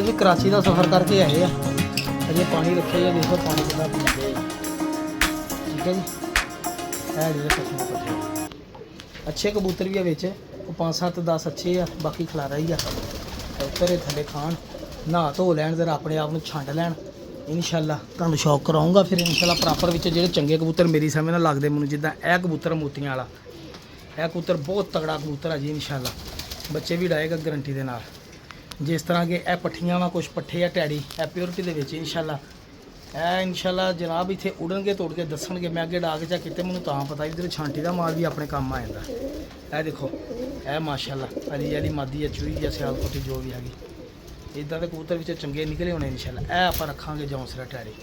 जी कराची का सफ़र करके आए हैं, अजे पानी रखे है, देखो पानी कितना पीते हैं। ठीक है जी, है जो पट्ठे पट्ठे अच्छे कबूतर भी है बिच, 5-7 10 अच्छे आ, बाकी खलारा ही आ। कबूतर थले खान नहा धो लैन, जरा अपने आप में छंड लैन, इंशाल्लाह तुहानूं शौक कराऊंगा। फिर इंशाल्लाह प्रॉपर विच जेहड़े चंगे कबूतर मेरी समझ नाल लगदे मैनूं, जिद्दां यह कबूतर मोतियां वाला, यह कबूतर बहुत तगड़ा कबूतर है जी। इंशाल्लाह बच्चे भी डाएगा गारंटी दे नाल। जिस तरह के यह पट्ठियां वा, कुछ पट्ठे या टैडी यह प्योरिटी दे विच इंशाल्लाह इंशाल्लाह जनाब इत्थे उड़नगे तोड़ के दसणगे। मैं अगे डाक चा किते मैनूं तां पता, इधर छांटी का माल भी अपने काम आ जांदा। यह देखो यह माशाल्लाह अली अली मादी है, चूई या सियालकोटी जो भी हैगी, इदां दे कबूतर विच चंगे निकले होने इंशाल्लाह। यह आपां रखांगे जौंसरा टैडी,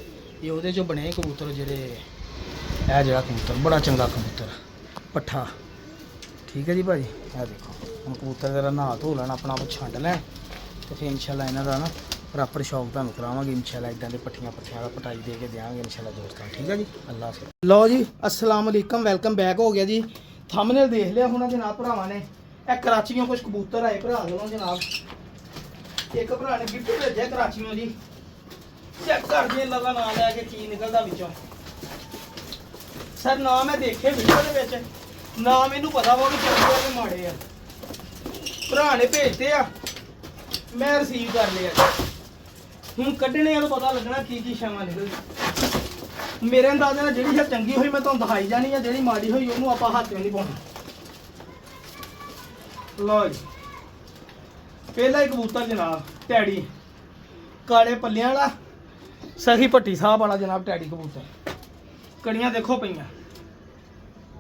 ये उहदे चों बने कबूतर जेहड़े, यह जिहड़ा कबूतर बड़ा चंगा कबूतर पट्ठा। ठीक है जी भाजी, यह देखो हम कबूतर जरा नहा धो लैन, अपना आप छंड लैन, तो फिर इंशाल्लाह इन्हां दा ना प्रॉपर शौक तुहानूं करावांगे इंशाल्लाह। इदां दे पट्ठियां पट्ठियां दा पटाई दे के देंगे इंशाल्लाह दोस्तों। ठीक है जी, अल्लाह हाफिज़। लो जी अस्सलाम वालेकुम, वेलकम बैक हो गया जी। थंबनेल देख लिया होना जनाब भरावां ने, यह कराचियों कुछ कबूतर आए भरा दोनों जनाब। एक भरा ने गिफ्ट भेजा कराचियों जी, चेक कर दिए लगा ना लैके की निकलदा विचों। सर ना मैं देखे वीडियो दे विच, ना मैनू पता वा कि चंगे आ कि माड़े आ। भरा ने भेजते आ, मैं रिसीव कर लिया। हूँ कड्ढने तो पता लगना की शावां निकलदी। मेरे अंदाजे नाल जिहड़ी चंगी हुई मैं तुहानूं दिखाई जानी है, जिहड़ी माड़ी हुई उहनूं आपां हत्थ नहीं पाउणा। लो जी पहला ही कबूतर जनाब टैडी, काले पल्लियां वाला सही भट्टी साहब वाला जनाब टैडी कबूतर। कड़ियां देखो पईयां।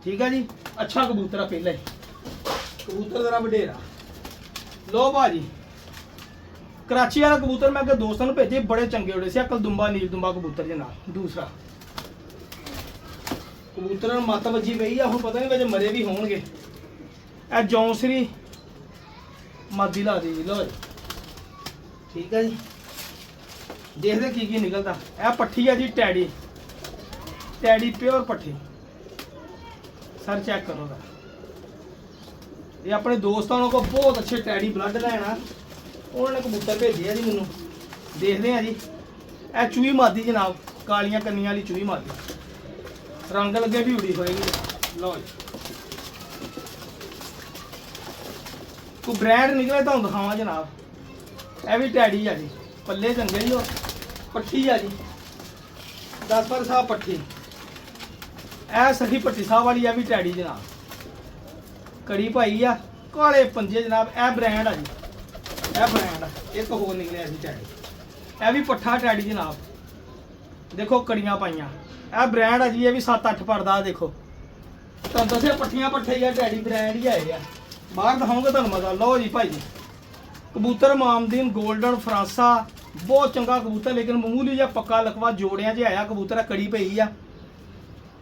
ठीक है जी, अच्छा कबूतर है पहला ही कबूतर जरा वडेरा। लो भाजी कराची वाला कबूतर मैं अगर दोस्तों को भेजे, बड़े चंगे उड़े से, कलदुंबा नील दुंबा कबूतर जनाब। दूसरा कबूतर मत वजी पई आ, हुण पता नहीं वजह मरे भी होणगे। ए जौंसरी मादी ला दी जी। लो जी ठीक है जी, देखते की निकलता। यह पट्ठी है जी टैडी, टैडी प्योर पट्ठी। सर चेक करो दा, ये अपने दोस्तों को बहुत अच्छे टैडी ब्लड लैना, उन्होंने कबूतर भेजे है जी मैनू। देखते हैं जी, यह चूही मादी जनाब, कालियां कन्नियां वाली चूही मादी, रंग लगे भी उड़ी होएगी। लो जी कोई ब्रांड निकले तो दिखावा जनाब। यह भी टैडी है जी, पल्ले चंगे जी, और पट्ठी है जी 10 पर साहब पट्ठी। यह सही भट्टी साहब वाली है भी टैडी जनाब, कड़ी पाई आ, काले पंजे जनाब। यह ब्रांड है जी, यह ब्रांड एक होर निकलिया जी टैडी। यह भी पट्ठा टैडी जनाब, देखो कड़ियां पाइयां। यह ब्रांड है जी, ये भी 7-8 पड़दा। देखो तो दसे पट्ठियां पट्ठे ही टैडी ब्रांड ही आए हैं, बाहर दिखाऊंगे तुहानूं मजा। लो जी भाई जी कबूतर मामदीन गोल्डन फ्रांसा, बहुत चंगा कबूतर, लेकिन मामूली जिहा पक्का लकवा जोड़ियां च आया कबूतर। कड़ी पई आ,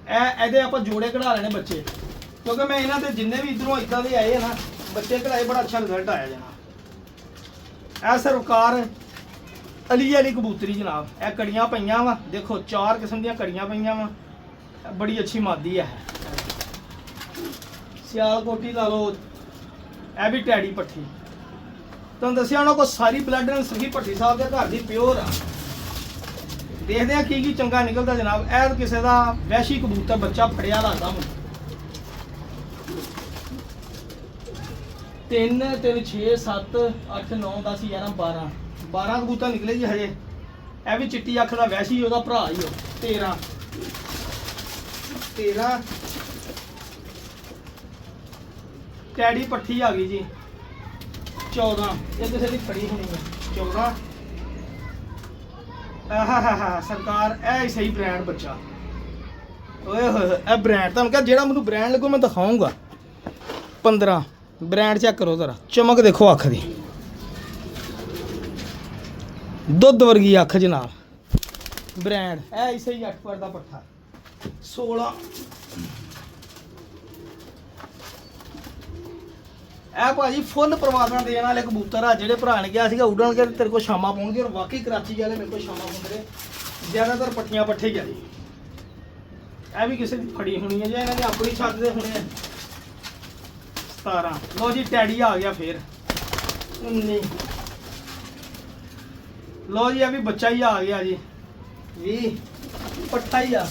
ਇਹਦੇ ਆਪਾਂ जोड़े कढ़ा लेने बच्चे, क्योंकि मैं इन्हों के जिन्हें भी इधरों इदा के आए हैं ना बच्चे कढ़ाए, बड़ा अच्छा रिजल्ट आया जना। यह सरकार अली वाली कबूतरी जनाब, यह कड़ियां पईयां वा, देखो 4 किस्म दी कड़ियां पईयां वा, बड़ी अच्छी मादी है। सियालकोटी ला लो, यह भी टैडी पट्ठी। तुहानूं दस्सिया उन्होंने को सारी ब्लड सही भट्टी साहब के घर की प्योर आ। देखते हैं की चंगा निकलता जनाब। ऐ किसी का वैशी कबूतर बच्चा फड़िया लगता हूँ। 3 3 6 7 8 9 10 11 12 कबूतर निकले जी हजे। यह भी चिट्टी अख का वैशी, वह भरा ही 13 टैडी पट्ठी आ गई जी 14। ये किसी की फड़ी होनी है 14। सरकार ए सही ब्रांड बच्चा। ओए होए ए ब्रांड तुहानूं कहा जेड़ा मैनूं ब्रांड लगो मैं दिखाऊंगा। 15 ब्रांड चेक करो जरा, चमक देखो अख दी, दुध वर्गी अख जनाब। ब्रांड ए सही 8 पर दा पट्ठा। 16 ਇਹ ਭਾਜੀ ਫੁੱਲ ਪ੍ਰਵਾਦਾਂ ਦੇਣ ਵਾਲੇ ਕਬੂਤਰ ਆ, ਜਿਹੜੇ ਭਰਾ ਨੇ ਕਿਹਾ ਸੀਗਾ ਉਡਣਗੇ ਤੇਰੇ ਕੋਲ ਸ਼ਾਮਾਂ ਪਾਉਣਗੇ, ਔਰ ਵਾਕਈ ਕਰਾਚੀ ਵਾਲੇ ਮੇਰੇ ਕੋਲ ਸ਼ਾਮਾਂ ਪਾਉਂਦੇ ਜ਼ਿਆਦਾਤਰ ਪੱਠੀਆਂ ਪੱਠੇ ਜਾਂਦੇ। ਇਹ ਵੀ ਕਿਸੇ ਦੀ ਫੜੀ ਹੋਣੀ ਹੈ ਜਾਂ ਇਹਨਾਂ ਦੇ ਆਪਣੀ ਛੱਤ ਦੇ ਹੋਣੇ ਆ। 17 ਲੋ ਜੀ ਟੈਡੀ ਆ ਗਿਆ ਫੇਰ 19 लो जी अभी बच्चा ही आ गया जी भी पट्ठा ही आ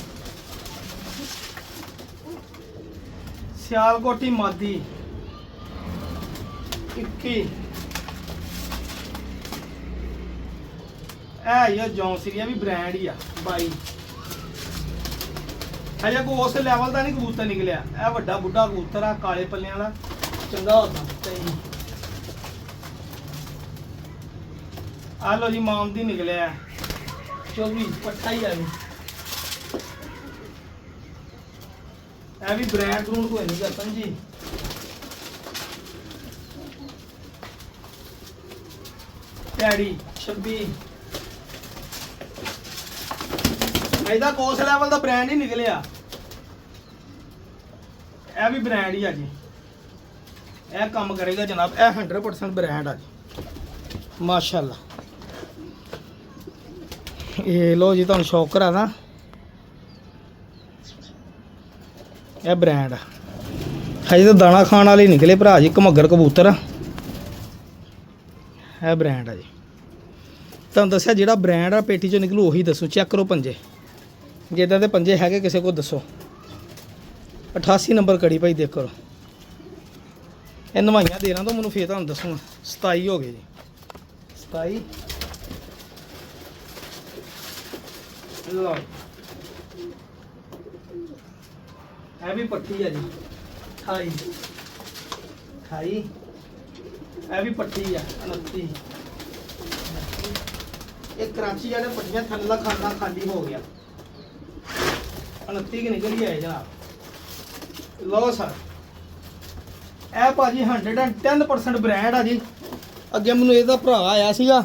सियालकोटी मादी 21 ये जौनसरी भी ब्रांड ही आ 22 अजे को उस लैवल का नहीं कबूतर निकलिया यह वड्डा बुढ़ा कबूतर आ काले पल्लियां वाला चंगा होता कहीं आ लो जी मामदी निकलिया 24 पट्ठा ही आ भी ब्रांड ब्रूंड कोई नहीं करता जी टैडी 26 ਇਹਦਾ ਕੋਸ ਲੈਵਲ ਦਾ ਬ੍ਰਾਂਡ ਹੀ ਨਿਕਲਿਆ ਇਹ ਵੀ ਬ੍ਰਾਂਡ ਹੀ ਆ ਜੀ ਇਹ ਕੰਮ ਕਰੇਗਾ ਜਨਾਬ ਇਹ 100% ਬ੍ਰਾਂਡ ਆ ਜੀ ਮਾਸ਼ਾਅੱਲਾ ਇਹ ਲੋ ਜੀ ਤੁਹਾਨੂੰ ਸ਼ੌਕ ਕਰਾ ਦਾਂ ਇਹ ਬ੍ਰਾਂਡ ਆ ਹਜੇ ਤਾਂ ਦਾਣਾ ਖਾਣ ਵਾਲੇ ਨਿਕਲੇ ਭਰਾ ਜੀ ਘਮੱਗਰ ਕਬੂਤਰ ਇਹ ਬ੍ਰਾਂਡ ਆ ਜੀ ਤੁਹਾਨੂੰ ਦੱਸਿਆ ਜਿਹੜਾ ਬ੍ਰਾਂਡ ਆ ਪੇਟੀ ਚੋਂ ਨਿਕਲੂ ਉਹੀ ਦੱਸੋ ਚੈੱਕ ਕਰੋ ਪੰਜੇ ਜੇ ਇਦਾਂ ਦੇ ਪੰਜੇ ਹੈਗੇ ਕਿਸੇ ਕੋਲ ਦੱਸੋ 88 ਨੰਬਰ ਕੜੀ ਭਾਈ ਦੇਖ ਕਰੋ ਇਹ ਨਵਾਈਆਂ ਦੇ ਰਾਂ ਤਾਂ ਮੈਨੂੰ ਫੇਰ ਤੁਹਾਨੂੰ ਦੱਸੂਗਾ 27 ਹੋ ਗਏ ਜੀ 27 ਲਓ ਇਹ ਵੀ ਪੱਠੀ ਆ ਜੀ 28 ਇਹ ਵੀ ਪੱਠੀ ਆ 29 ਇਹ ਕਰਾਚੀ ਵਾਲੇ ਪੱਟੀਆਂ ਥੱਲਾ ਖਾਨਾ ਖਾਲੀ ਹੋ ਗਿਆ 29 ਕਿ ਨਿਕਲ ਹੀ ਆਏ ਜਨਾਬ ਲਓ ਸਰ ਇਹ ਭਾਜੀ 110% ਬ੍ਰਾਂਡ ਆ ਜੀ ਅੱਗੇ ਮੈਨੂੰ ਇਹਦਾ ਭਰਾ ਆਇਆ ਸੀਗਾ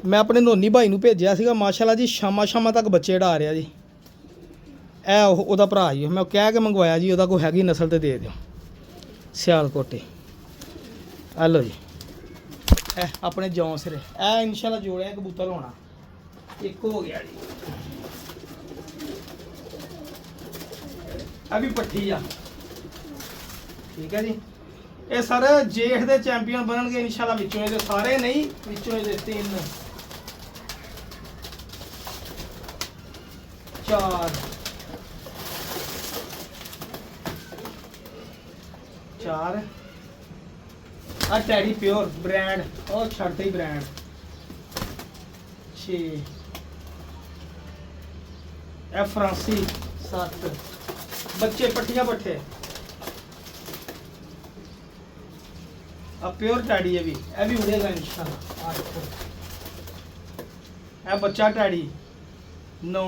ਮੈਂ ਆਪਣੇ ਨੋਨੀ ਭਾਈ ਨੂੰ ਭੇਜਿਆ ਸੀਗਾ ਮਾਸ਼ਾਅੱਲਾ ਜੀ ਸ਼ਾਮਾਂ ਤੱਕ ਬੱਚੇ ਢਾ ਰਿਹਾ ਜੀ ਇਹ ਉਹਦਾ ਭਰਾ ਜੀ ਮੈਂ ਕਹਿ ਕੇ ਮੰਗਵਾਇਆ ਜੀ ਉਹਦਾ ਕੋਈ ਹੈਗੀ ਨਸਲ ਤੇ ਦੇ ਦਿਓ ਸਿਆਲਕੋਟੇ ਆ ਲਓ ਜੀ ਇਹ ਆਪਣੇ ਜੌਂਸਰੇ ਇਹ ਇਨਸ਼ਾਅੱਲਾ ਜੋੜਿਆ ਕਬੂਤਰ ਹੋਣਾ ਇੱਕ ਹੋ ਗਿਆ ਜੀ ਆ ਵੀ ਪੱਠੀ ਆ ਠੀਕ ਹੈ ਜੀ ਇਹ ਸਰ ਜੇਠ ਦੇ ਚੈਂਪੀਅਨ ਬਣਨਗੇ ਇਨਸ਼ਾਅੱਲਾ ਵਿੱਚੋਂ ਇਹਦੇ ਸਾਰੇ ਨਹੀਂ ਵਿੱਚੋਂ ਇਹਦੇ 3 4 आ टैडी प्योर ब्रांड और छड़ते ही ब्रांड 6 ए फ्रांसी 7 बच्चे पट्टियां पट्ठे अब प्योर टैडी है भी उड़ेगा इंशाल्लाह 8 ए बच्चा टैडी 9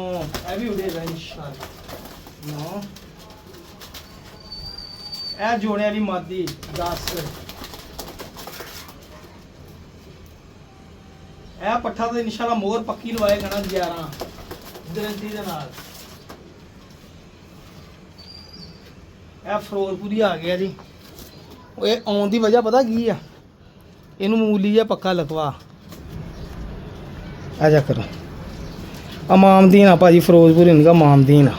ए भी उड़ेगा इंशाल्लाह 9 ए जोड़े वाली मादी 10 ਇਹ ਪੱਠਾ ਤਾਂ ਇਨਸ਼ਾਅੱਲਾ ਮੋਹਰ ਪੱਕੀ ਲਵਾਏਗਾ ਨਾ 11 ਗਰੰਟੀ ਦੇ ਨਾਲ ਇਹ ਫਰੋਜ਼ਪੁਰੀ ਆ ਗਿਆ ਜੀ ਇਹ ਆਉਣ ਦੀ ਵਜ੍ਹਾ ਪਤਾ ਕੀ ਆ ਇਹਨੂੰ ਮੂਲੀ ਜਿਹਾ ਪੱਕਾ ਲਗਵਾ ਆ ਜਾ ਕਰੋ ਆ ਮਾਮਦੀਨ ਆ ਭਾਜੀ ਫਰੋਜ਼ਪੁਰੀ ਇਨਕਾ ਮਾਮਦੀਨ ਆ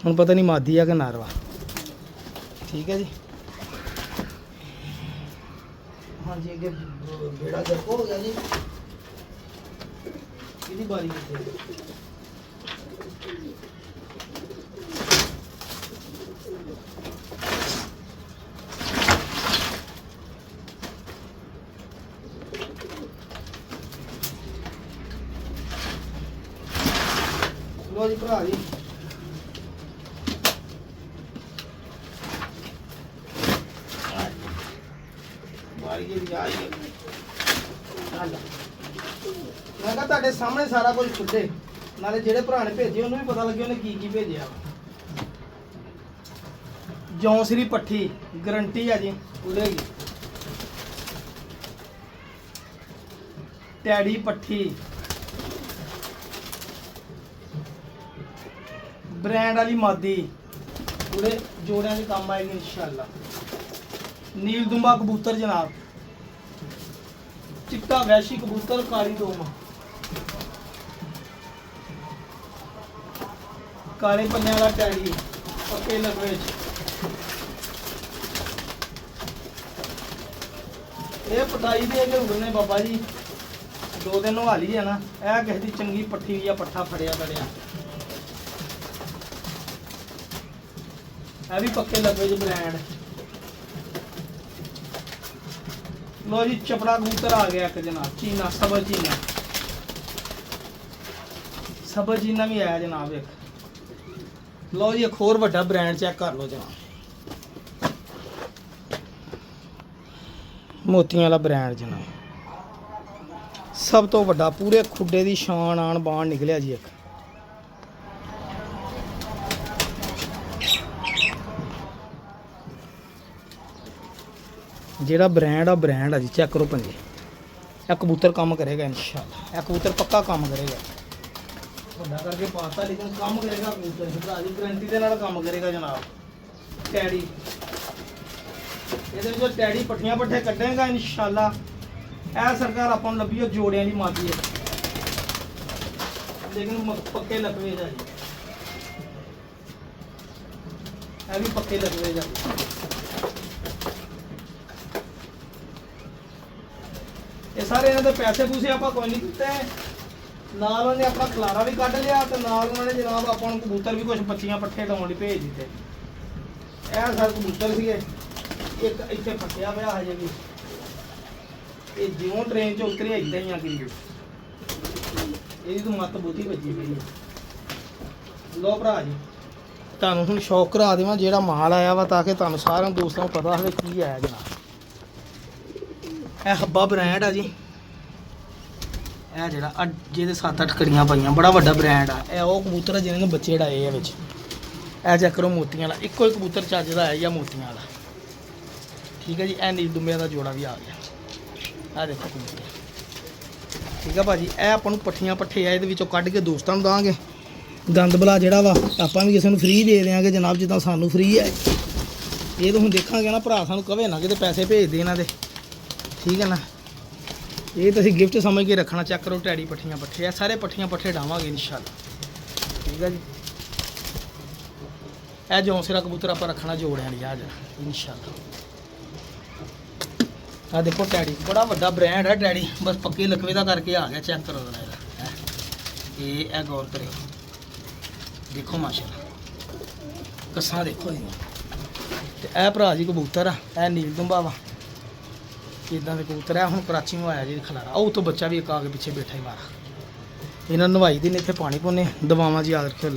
ਹੁਣ ਪਤਾ ਨਹੀਂ ਮਾਦੀ ਆ ਕਿ ਨਾਰਵਾ ਠੀਕ ਹੈ ਜੀ हाँ जी अगे बेड़ा गर्क हो गया जी कितनी बारी लो जी भरा जी मैं कहा ਤੁਹਾਡੇ ਸਾਹਮਣੇ ਸਾਰਾ ਕੁਝ ਖੁੱਲੇ ਨਾਲੇ ਜਿਹੜੇ ਭਰਾ ਨੇ ਭੇਜੇ ਉਹਨੂੰ ਵੀ ਪਤਾ ਲੱਗੇ ਉਹਨੇ ਕੀ ਭੇਜਿਆ ਜੌਂਸਰੀ ਪੱਠੀ ਗਰੰਟੀ ਆ ਜੀ ਉੜੇਗੀ ਟੈਡੀ ਪੱਠੀ ब्रांड वाली मादी पूरे जोड़ियां के काम आएगी इंशाल्लाह। नील दुम्बा कबूतर जनाब, चिट्टा वैशी कबूतर, काली दोम, काले पन्ने वाला टैडी पक्के लगवे ये पटाई दे के उड़ने बाबा जी 2 ਦਿਨ ਨਵਾ ਲਈ ਆ ਨਾ, ਇਹ ਕਿਸੇ ਦੀ ਚੰਗੀ ਪੱਠੀ ਜਾਂ ਪੱਠਾ ਫੜਿਆ ਕਰਿਆ। ਇਹ ਵੀ ਪੱਕੇ ਲੱਗੇ ਜੀ ਬ੍ਰਾਂਡ। ਲੋ ਜੀ ਚਪੜਾ ਕਬੂਤਰ ਆ ਗਿਆ ਇੱਕ ਜਨਾਬ, ਚੀਨਾ ਸਬਜ਼ ਚੀਨਾ। ਸਬਜ਼ ਚੀਨਾ ਵੀ ਆਇਆ ਜਨਾਬ ਇੱਕ। ਲੋ ਜੀ ਇੱਕ ਹੋਰ ਵੱਡਾ ਬ੍ਰਾਂਡ ਚੈੱਕ ਕਰ ਲਓ ਜਨਾਬ, ਮੋਤੀਆਂ ਵਾਲਾ ਬ੍ਰਾਂਡ ਜਨਾਬ। ਸਭ ਤੋਂ ਵੱਡਾ ਪੂਰੇ ਖੁੱਡੇ ਦੀ ਸ਼ਾਨ ਆਣ ਬਾਣ ਨਿਕਲਿਆ ਜੀ ਇੱਕ। ਜਿਹੜਾ ਬ੍ਰਾਂਡ ਆ ਬ੍ਰਾਂਡ ਆ ਜੀ, ਚੈੱਕ ਕਰੋ ਪੰਜੇ। ਇਹ ਕਬੂਤਰ ਕੰਮ ਕਰੇਗਾ ਇਨਸ਼ਾਅੱਲਾ, ਇਹ ਕਬੂਤਰ ਪੱਕਾ ਕੰਮ ਕਰੇਗਾ। ਵੱਡਾ ਕਰਕੇ ਪਾਤਾ ਲੇਕਿਨ ਕੰਮ ਕਰੇਗਾ ਕਬੂਤਰ, ਭਰਾ ਦੀ ਗਰੰਟੀ ਦੇ ਨਾਲ ਕੰਮ ਕਰੇਗਾ ਜਨਾਬ। ਟੈਡੀ ਇਹਦੇ ਵਿੱਚੋਂ ਟੈਡੀ ਪੱਠੀਆਂ ਪੱਠੇ ਕੱਢੇਗਾ ਇਨਸ਼ਾਅੱਲਾ। ਇਹ ਸਰਕਾਰ ਆਪਾਂ ਨੂੰ ਲੱਭੀ ਉਹ ਜੋੜਿਆਂ ਦੀ ਮਾਦੀ ਹੈ, ਲੇਕਿਨ ਪੱਕੇ ਲਕਵੇ ਜਾ ਜੀ। ਇਹ ਵੀ ਪੱਕੇ ਲਕਵੇ ਜਾ। ਇਹ ਸਾਰੇ ਇਹਨਾਂ ਦੇ ਪੈਸੇ ਪੂਸੇ ਆਪਾਂ ਕੋਈ ਨਹੀਂ ਦਿੱਤੇ, ਨਾਲ ਉਹਨੇ ਆਪਣਾ ਖਲਾਰਾ ਵੀ ਕੱਢ ਲਿਆ ਤੇ ਨਾਲ ਉਹਨਾਂ ਨੇ ਜਨਾਬ ਆਪਾਂ ਨੂੰ ਕਬੂਤਰ ਵੀ ਕੁਝ ਬੱਚੀਆਂ ਪੱਠੇ ਲਾਉਣ ਲਈ ਭੇਜ ਦਿੱਤੇ। ਇਹ ਸਾਰੇ ਕਬੂਤਰ ਸੀਗੇ, ਇੱਕ ਇੱਥੇ ਫਸਿਆ ਪਿਆ ਹਜੇ ਵੀ। ਇਹ ਜਿਉਂ ਟ੍ਰੇਨ 'ਚ ਉਤਰਿਆ ਇਦਾਂ ਹੀ ਆ ਗਈ। ਇਹਦੀ ਤਾਂ ਮੱਤ ਬੁੱਧੀ ਵੱਜੀ ਪਈ ਹੈ। ਲੋ ਭਰਾ ਜੀ ਤੁਹਾਨੂੰ ਹੁਣ ਸ਼ੌਕ ਕਰਾ ਦੇਵਾਂ ਜਿਹੜਾ ਮਾਲ ਆਇਆ ਵਾ, ਤਾਂ ਕਿ ਤੁਹਾਨੂੰ ਸਾਰਿਆਂ ਦੋਸਤਾਂ ਨੂੰ ਪਤਾ ਹੋਵੇ ਕੀ ਆਇਆ ਜਨਾਬ। ਇਹ ਹੱਬਾ ਬ੍ਰਾਂਡ ਆ ਜੀ। ਇਹ ਜਿਹੜਾ ਜਿਹਦੇ 7-8 ਕੜੀਆਂ ਪਾਈਆਂ, ਬੜਾ ਵੱਡਾ ਬ੍ਰਾਂਡ ਆ। ਇਹ ਉਹ ਕਬੂਤਰ ਆ ਜਿਹਨਾਂ ਨੂੰ ਬੱਚੇ ਢਾਏ ਆ ਵਿੱਚ। ਇਹ ਚੈੱਕ ਕਰੋ ਮੋਤੀਆਂ ਵਾਲਾ, ਇੱਕੋ ਹੀ ਕਬੂਤਰ ਚੱਜ ਦਾ ਆਇਆ ਜਾਂ ਮੋਤੀਆਂ ਵਾਲਾ। ਠੀਕ ਹੈ ਜੀ। ਇਹ ਨੀਲ ਦੁੰਬਿਆਂ ਦਾ ਜੋੜਾ ਵੀ ਆ ਗਿਆ। ਆਹ ਦੇਖੋ ਕਬੂਤਰ, ਠੀਕ ਆ ਭਾਜੀ। ਇਹ ਆਪਾਂ ਨੂੰ ਪੱਠੀਆਂ ਪੱਠੇ ਆ, ਇਹਦੇ ਵਿੱਚੋਂ ਕੱਢ ਕੇ ਦੋਸਤਾਂ ਨੂੰ ਦਾਂਗੇ। ਗੰਦ ਬਲਾ ਜਿਹੜਾ ਵਾ ਆਪਾਂ ਵੀ ਕਿਸੇ ਨੂੰ ਫ੍ਰੀ ਦੇ ਦਿਆਂਗੇ ਜਨਾਬ, ਜਿੱਦਾਂ ਸਾਨੂੰ ਫ੍ਰੀ ਹੈ। ਇਹ ਤਾਂ ਹੁਣ ਦੇਖਾਂਗੇ ਨਾ, ਭਰਾ ਸਾਨੂੰ ਕਵੇ ਨਾ ਕਿਤੇ ਪੈਸੇ ਭੇਜ ਦੇ ਇਹਨਾਂ ਦੇ, ਠੀਕ ਹੈ ਨਾ। ਇਹ ਤਾਂ ਅਸੀਂ ਗਿਫਟ ਸਮਝ ਕੇ ਰੱਖਣਾ। ਚੈੱਕ ਕਰੋ ਟੈਡੀ ਪੱਠੀਆਂ ਪੱਠੇ ਆ, ਸਾਰੇ ਪੱਠੀਆਂ ਪੱਠੇ ਡਾਵਾਂਗੇ ਇਨਸ਼ਾਅੱਲਾ, ਠੀਕ ਹੈ ਜੀ। ਇਹ ਜੌਂਸਿਰਾ ਕਬੂਤਰ ਆਪਾਂ ਰੱਖਣਾ ਜੋੜਿਆਂ ਲਈ ਆ ਜਰਾ ਇਨਸ਼ਾਅੱਲਾ। ਆ ਦੇਖੋ ਟੈਡੀ, ਬੜਾ ਵੱਡਾ ਬ੍ਰਾਂਡ ਹੈ ਟੈਡੀ, ਬਸ ਪੱਕੇ ਲਕਵੇ ਦਾ ਕਰਕੇ ਆ ਗਿਆ। ਚੈੱਕ ਕਰੋ ਜਰਾ ਇਹ ਗੌਰ ਕਰਿਓ, ਦੇਖੋ ਮਾਸ਼ਾਅੱਲਾ ਕੱਸਾਂ ਦੇਖੋ ਜੀ। ਤੇ ਇਹ ਭਰਾ ਜੀ ਕਬੂਤਰ ਆ, ਇਹ ਨੀਲ ਦੁੰਬਾ ਵਾ। ਇਦਾਂ ਦੇ ਕਬੂਤਰ ਆ। ਹੁਣ ਕਰਾਚੀੋਂ ਆਇਆ ਜੀ ਖਲਾਰਾ, ਉਹ ਤੋਂ ਬੱਚਾ ਵੀ ਇੱਕ ਆ ਕੇ ਪਿੱਛੇ ਬੈਠਾ ਹੀ ਮਾਰਾ। ਇਹਨਾਂ ਨਵਾਈ ਦੀ ਨੇ ਇੱਥੇ ਪਾਣੀ ਪਾਉਂਦੇ, ਦਵਾਵਾਂ ਜੀ ਯਾਦ ਰੱਖਿਓ।